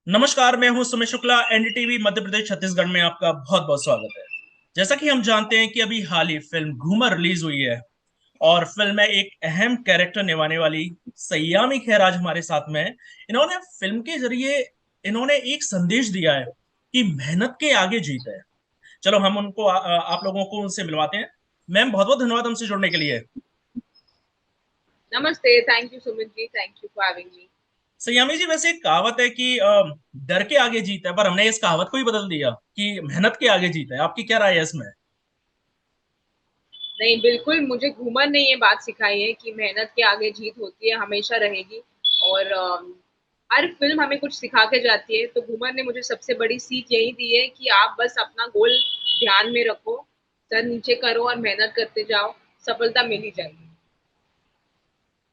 नमस्कार, मैं हूं सुमित शुक्ला। एनडीटीवी मध्य प्रदेश छत्तीसगढ़ में आपका बहुत बहुत स्वागत है। जैसा कि हम जानते हैं कि अभी हाल ही फिल्म घूमर रिलीज हुई है और फिल्म में एक अहम कैरेक्टर निभाने वाली सयामी खैर आज हमारे साथ में है। इन्होंने फिल्म के जरिए इन्होंने एक संदेश दिया है कि मेहनत के आगे जीत है। चलो हम उनको आप लोगों को उनसे मिलवाते हैं। मैम, बहुत बहुत धन्यवाद हमसे जुड़ने के लिए। नमस्ते, thank you Sumit ji, thank you for having me. Saiyami ji, वैसे एक कहावत है कि डर के आगे जीत है, पर हमने इस कहावत को ही बदल दिया कि मेहनत के आगे जीत है। आपकी क्या राय है इसमें? नहीं, बिल्कुल मुझे घूमर ने ये बात सिखाई है कि मेहनत के आगे जीत होती है, हमेशा रहेगी। और हर फिल्म हमें कुछ सिखा के जाती है, तो घूमर ने मुझे सबसे बड़ी सीख यही दी है कि आप बस अपना गोल ध्यान में रखो, सर नीचे करो और मेहनत करते जाओ, सफलता मिल ही जाएगी।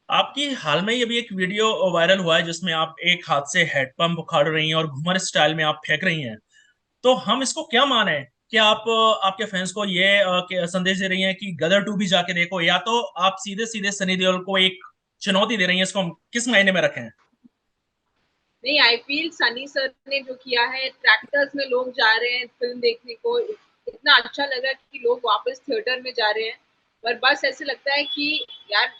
आपकी हाल में ही अभी एक वीडियो वायरल हुआ है जिसमें आप एक हाथ से हैंडपंप उखाड़ रही हैं और घूमर स्टाइल में आप फेंक रही हैं। तो हम इसको क्या माने कि आप आपके फैंस को ये संदेश दे रही हैं कि गदर टू भी जाके देखो, या तो आप सीधे सीधे सनी देओल को एक चुनौती दे रही हैं? इसको हम किस मायने में रखें? नहीं, आई फील सनी सर ने जो किया है, ट्रैक्टर्स में लोग जा रहे हैं फिल्म देखने को, इतना अच्छा लगा कि लोग वापस थिएटर में जा रहे हैं। पर बस ऐसे लगता है कि यार,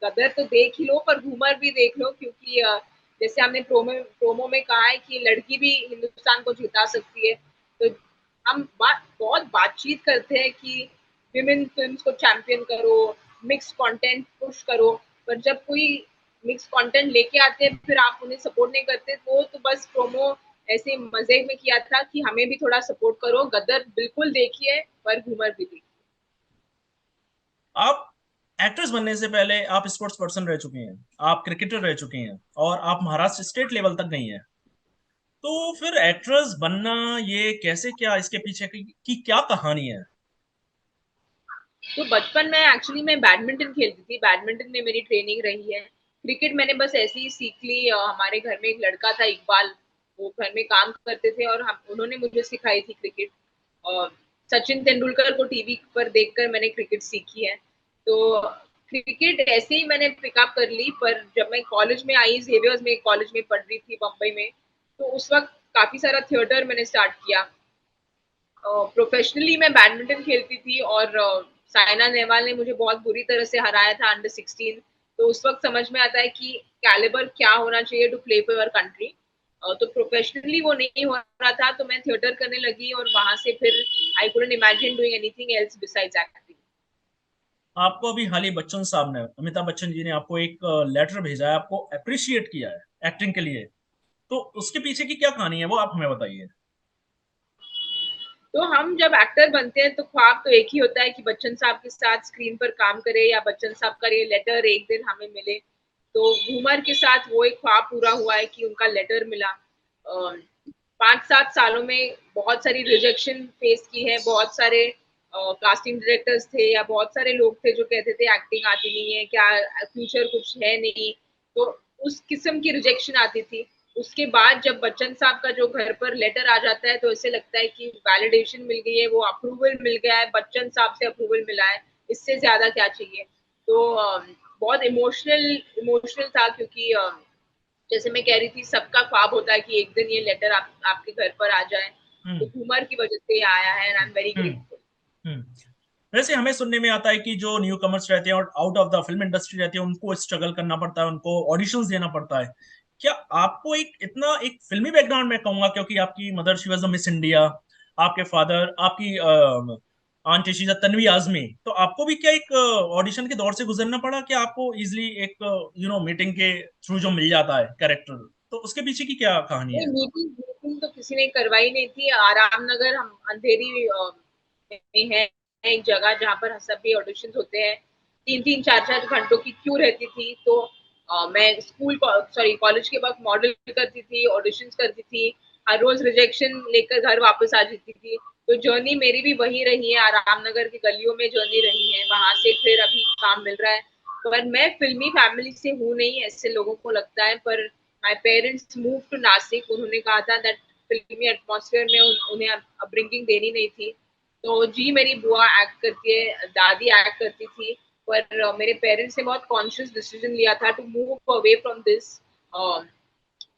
गदर तो देख ही लो पर घूमर भी देख लो, क्योंकि जैसे हमने प्रोमो में कहा है कि लड़की भी हिंदुस्तान को जिता सकती है। तो हम बहुत बातचीत करते हैं कि विमेन फिल्म्स को चैंपियन करो, मिक्स कंटेंट पुश करो। पर जब कोई मिक्स कंटेंट लेके आते हैं फिर आप उन्हें सपोर्ट नहीं करते, तो बस प्रोमो ऐसे मजे में किया था कि हमें भी थोड़ा सपोर्ट करो। गदर बिल्कुल देखिए, पर घूमर भी देखिए। आप एक्ट्रेस बनने से पहले आप स्पोर्ट्स पर्सन रह चुकी हैं, आप क्रिकेटर रह चुकी हैं और आप महाराष्ट्र स्टेट लेवल तक गई हैं। तो फिर एक्ट्रेस बनना ये कैसे, क्या इसके पीछे की क्या कहानी है? तो बचपन में एक्चुअली मैं बैडमिंटन खेलती थी, बैडमिंटन में मेरी ट्रेनिंग रही है। क्रिकेट मैंने बस ऐसे ही सीख ली। हमारे घर में एक लड़का था इकबाल, वो घर में काम करते थे और हम उन्होंने मुझे सिखाई थी क्रिकेट। और सचिन तेंदुलकर को टीवी पर देखकर मैंने क्रिकेट सीखी है। तो क्रिकेट ऐसे ही मैंने पिकअप कर ली। पर जब मैं कॉलेज में आई, जेवियर्स में कॉलेज में पढ़ रही थी बम्बई में, तो उस वक्त काफी सारा थिएटर मैंने स्टार्ट किया। प्रोफेशनली मैं बैडमिंटन खेलती थी और साइना नेहवाल ने मुझे बहुत बुरी तरह से हराया था अंडर 16। तो उस वक्त समझ में आता है कि कैलिबर क्या होना चाहिए to play for your country. तो प्रोफेशनली वो नहीं हो रहा था, तो मैं थिएटर करने लगी और वहां से फिर I couldn't imagine doing anything else besides acting. आपको अभी हाल ही बच्चन साहब ने, अमिताभ बच्चन जी ने आपको एक लेटर भेजा है, आपको अप्रिशिएट किया है एक्टिंग के लिए। तो उसके पीछे की क्या कहानी है वो आप हमें बताइए। तो हम जब एक्टर बनते हैं तो ख्वाब तो एक ही होता है कि बच्चन साहब के साथ स्क्रीन पर काम करे, या बच्चन साहब का ये लेटर एक दिन हमें मिले। तो घूमर के साथ वो एक ख्वाब पूरा हुआ है कि उनका लेटर मिला। 5-7 सालों में बहुत सारी रिजेक्शन फेस की है, बहुत सारे कास्टिंग डायरेक्टर्स थे या बहुत सारे लोग थे जो कहते थे एक्टिंग आती नहीं है क्या, फ्यूचर कुछ है नहीं। तो उस किस्म की रिजेक्शन आती थी। उसके बाद जब बच्चन साहब का जो घर पर लेटर आ जाता है तो ऐसे लगता है कि वैलिडेशन मिल गई है, वो अप्रूवल मिल गया है, बच्चन साहब से अप्रूवल मिला है, इससे ज्यादा क्या चाहिए। तो बहुत इमोशनल इमोशनल था, क्योंकि जैसे मैं कह रही थी, सबका ख्वाब होता है कि एक दिन ये लेटर आपके घर पर आ जाए। तो हम्म। घूमर की वजह से ये आया है and I am very hmm. Grateful. Hmm. वैसे हमें सुनने में आता है कि जो न्यू कमर्स रहते हैं और out of the film industry रहते हैं, उनको स्ट्रगल करना पड़ता है, उनको ऑडिशंस देना पड़ता है। क्या आपको एक इतना एक फिल्मी बैकग्राउंड में कहूंगा, क्योंकि आपकी mother she was a miss India, आपके फादर, आपकी आंटी शी तन्वी आजमी, तो आपको भी क्या एक ऑडिशन के दौर से गुजरना पड़ा? क्या आपको इजिली एक मीटिंग के थ्रू जो मिल जाता है कैरेक्टर, तो उसके पीछे की क्या कहानी नहीं, है? मीटिंग मीटिंग तो किसी ने करवाई नहीं थी। आराम नगर, हम अंधेरी में है एक जगह जहाँ पर सभी ऑडिशन होते हैं। 3-3 4-4 घंटों की क्यू रहती थी। तो मैं स्कूल सॉरी कॉलेज के वक्त मॉडल करती थी, ऑडिशन करती थी, हर रोज रिजेक्शन लेकर घर वापस आ जाती थी। तो जर्नी मेरी भी वही रही है, आराम नगर की गलियों में जर्नी रही है, वहां से फिर अभी काम मिल रहा है। पर मैं फिल्मी फैमिली से हूँ नहीं, ऐसे लोगों को लगता है। पर my parents move to Nashik, उन्होंने कहा था दैट फिल्मी एटमॉस्फेयर में उन्हें अपब्रिंगिंग देनी नहीं थी। तो जी, मेरी बुआ एक्ट करती है, दादी एक्ट करती थी। पर मेरे पेरेंट्स ने बहुत कॉन्शियस डिसीजन लिया था to move away from this.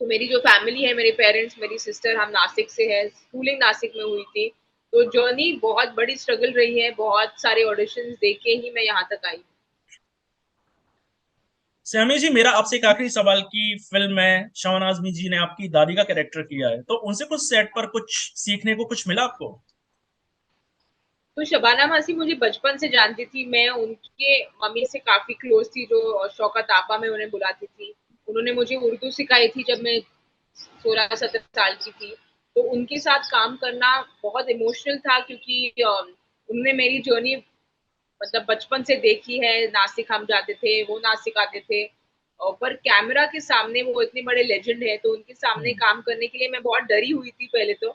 तो मेरी जो फैमिली है, मेरे पेरेंट्स, मेरी सिस्टर, हम नासिक से है, स्कूलिंग नासिक में हुई थी। तो जर्नी बहुत बड़ी स्ट्रगल रही है, बहुत सारे ऑडिशंस देके ही मैं यहाँ तक आई। सयामी जी, मेरा आपसे एक आखिरी सवाल की फिल्म में शबाना आजमी जी ने आपकी दादी का कैरेक्टर किया है, तो उनसे कुछ सेट पर कुछ सीखने को कुछ मिला आपको? तो शबाना मासी मुझे बचपन से जानती थी, मैं उनके मम्मी से काफी क्लोज थी, जो शौकत आपा मैं उन्हें बुलाती थी। उन्होंने मुझे उर्दू सिखाई थी जब मैं 16-17 साल की थी। तो उनके साथ काम करना बहुत इमोशनल था, क्योंकि उन्होंने मेरी जर्नी मतलब बचपन से देखी है। नासिक हम जाते थे, वो नासिक आते थे। पर कैमरा के सामने वो इतने बड़े लेजेंड है, तो उनके सामने काम करने के लिए मैं बहुत डरी हुई थी पहले तो।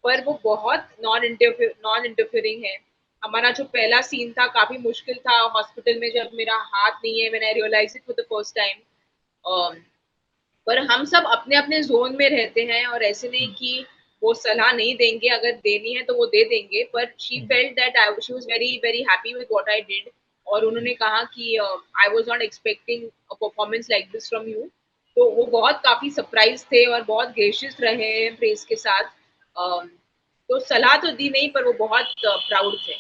पर वो बहुत नॉन इंटरफियरिंग है। हमारा जो पहला सीन था काफी मुश्किल था, हॉस्पिटल में जब मेरा हाथ नहीं है, मैंने realise it for the first time. पर हम सब अपने अपने जोन में रहते हैं, और ऐसे नहीं कि वो सलाह नहीं देंगे, अगर देनी है तो वो दे देंगे। पर she felt that I she was very very happy with what I did. और उन्होंने कहा कि I was not expecting a performance like this from you. तो वो बहुत काफी सरप्राइज थे और बहुत ग्रेशियस रहे हैं प्रेस के साथ। तो सलाह तो दी नहीं, पर वो बहुत प्राउड थे।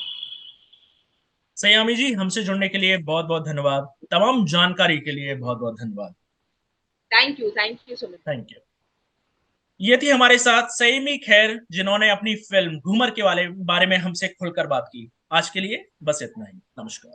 सयामी जी, हमसे जुड़ने के लिए बहुत बहुत धन्यवाद। तमाम जानकारी के लिए बहुत बहुत धन्यवाद। Thank you so much. Thank you. ये थी हमारे साथ सईमी खैर, जिन्होंने अपनी फिल्म घूमर के बारे में हमसे खुलकर बात की। आज के लिए बस इतना ही। नमस्कार।